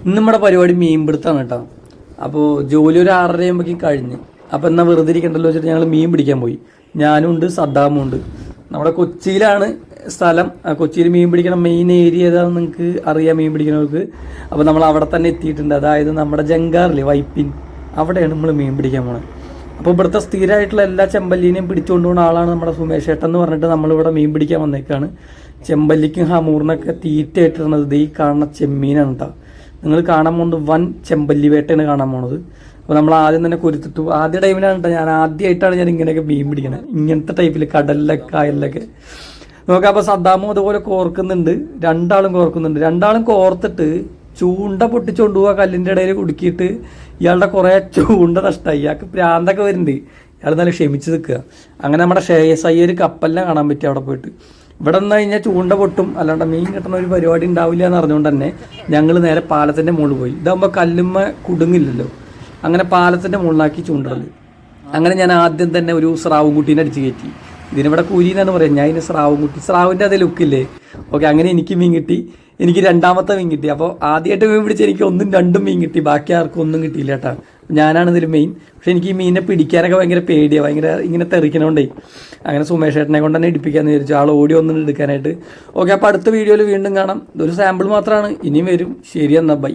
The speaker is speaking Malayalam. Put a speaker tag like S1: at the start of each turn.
S1: ഇന്ന് നമ്മുടെ പരിപാടി മീൻപിടുത്താണ് കേട്ടോ. അപ്പോൾ ജോലി ഒരു 6:30 കഴിഞ്ഞ്. അപ്പോൾ എന്നാൽ വെറുതെ ഇരിക്കണ്ടല്ലോ വെച്ചിട്ട് ഞങ്ങൾ മീൻ പിടിക്കാൻ പോയി. ഞാനും ഉണ്ട്, സദ്ദാമും ഉണ്ട്. നമ്മുടെ കൊച്ചിയിലാണ് സ്ഥലം. കൊച്ചിയിൽ മീൻ പിടിക്കണം മെയിൻ ഏരിയ ഏതാണെന്ന് നിങ്ങൾക്ക് അറിയാം മീൻ പിടിക്കുന്നവർക്ക്. അപ്പോൾ നമ്മൾ അവിടെ തന്നെ എത്തിയിട്ടുണ്ട്. അതായത് നമ്മുടെ ജങ്കാറില്ലേ, വൈപ്പിൻ, അവിടെയാണ് നമ്മൾ മീൻ പിടിക്കാൻ പോണത്. അപ്പോൾ ഇവിടുത്തെ സ്ഥിരമായിട്ടുള്ള എല്ലാ ചെമ്പല്ലിനെയും പിടിച്ചുകൊണ്ട് പോകുന്ന ആളാണ് നമ്മുടെ സുമേഷ് ഏട്ടൻ എന്ന് പറഞ്ഞിട്ട് നമ്മളിവിടെ മീൻ പിടിക്കാൻ വന്നേക്കാണ്. ചെമ്പല്ലിക്കും ഹമൂറിനൊക്കെ തീറ്റ ഇട്ടിരുന്നത് ഈ കാണുന്ന ചെമ്മീനാണ് കേട്ടോ. നിങ്ങൾ കാണാൻ പോകുന്നത് വൻ ചെമ്പല്ലി വേട്ടയാണ് കാണാൻ പോണത്. അപ്പോൾ നമ്മൾ ആദ്യം തന്നെ കൊരുത്തിട്ടു. ആദ്യ ടൈമിലാണ് കേട്ടോ, ഞാൻ ആദ്യമായിട്ടാണ് ഞാൻ ഇങ്ങനെയൊക്കെ മീൻ പിടിക്കണത്. ഇങ്ങനത്തെ ടൈപ്പിൽ കടലിലൊക്കെ കായലിലൊക്കെ നോക്കാം. അപ്പോൾ സദ്ദാമും അതുപോലെ കോർക്കുന്നുണ്ട്, രണ്ടാളും കോർക്കുന്നുണ്ട്. രണ്ടാളും കോർത്തിട്ട് ചൂണ്ട പൊട്ടിച്ചുകൊണ്ട് പോവുക, കല്ലിൻ്റെ ഇടയിൽ കുടുക്കിയിട്ട് ഇയാളുടെ കുറേ ചൂണ്ട നഷ്ടമായി. ഇയാൾക്ക് പ്രാന്തൊക്കെ വരുന്നുണ്ട്. ഇയാൾ നല്ല ക്ഷമിച്ച് നിൽക്കുക. അങ്ങനെ നമ്മുടെ ഷേയസ് അയ്യൊരു കപ്പലിനെ കാണാൻ പറ്റി അവിടെ പോയിട്ട്. ഇവിടെ നിന്ന് കഴിഞ്ഞാൽ ചൂണ്ട പൊട്ടും, അല്ലാണ്ട് മീൻ കിട്ടുന്ന ഒരു പരിപാടി ഉണ്ടാവില്ല എന്ന് അറിഞ്ഞുകൊണ്ട് തന്നെ ഞങ്ങൾ നേരെ പാലത്തിൻ്റെ മുകളിൽ പോയി. ഇതാകുമ്പോൾ കല്ലുമ്മ കുടുങ്ങില്ലല്ലോ, അങ്ങനെ പാലത്തിൻ്റെ മുകളിലാക്കി ചൂണ്ടൽ. അങ്ങനെ ഞാൻ ആദ്യം തന്നെ ഒരു സ്രാവും കുട്ടീനെ അടിച്ച് കയറ്റി. ഇതിനിവിടെ കൂലി എന്നാണ് പറയുക, ഞാൻ ഇതിന് സ്രാവും കുട്ടി, സ്രാവിൻ്റെ അതേ ലുക്കില്ലേ. ഓക്കെ, അങ്ങനെ എനിക്ക് മീൻ കിട്ടി. എനിക്ക് രണ്ടാമത്തെ മീൻ കിട്ടി. അപ്പോൾ ആദ്യമായിട്ട് മീൻ പിടിച്ച് എനിക്ക് 1ഉം 2ഉം മീൻ കിട്ടി, ബാക്കി ആർക്കും ഒന്നും കിട്ടിയില്ല കേട്ടോ. ഞാനാണ് ഇതിൽ മെയിൻ. പക്ഷെ എനിക്ക് ഈ മീനിനെ പിടിക്കാനൊക്കെ ഭയങ്കര പേടിയാണ്, ഭയങ്കര ഇങ്ങനെ തെറിക്കണോണ്ടേ. അങ്ങനെ സുമേഷ് ഏട്ടനെ കൊണ്ട് തന്നെ ഇടിപ്പിക്കാമെന്ന് വിചാരിച്ചു, ആൾ ഓടി ഒന്നും എടുക്കാനായിട്ട്. ഓക്കെ, അപ്പോൾ അടുത്ത വീഡിയോയിൽ വീണ്ടും കാണാം. ഇതൊരു സാമ്പിൾ മാത്രമാണ്, ഇനിയും വരും. ശരി എന്നാൽ ബൈ.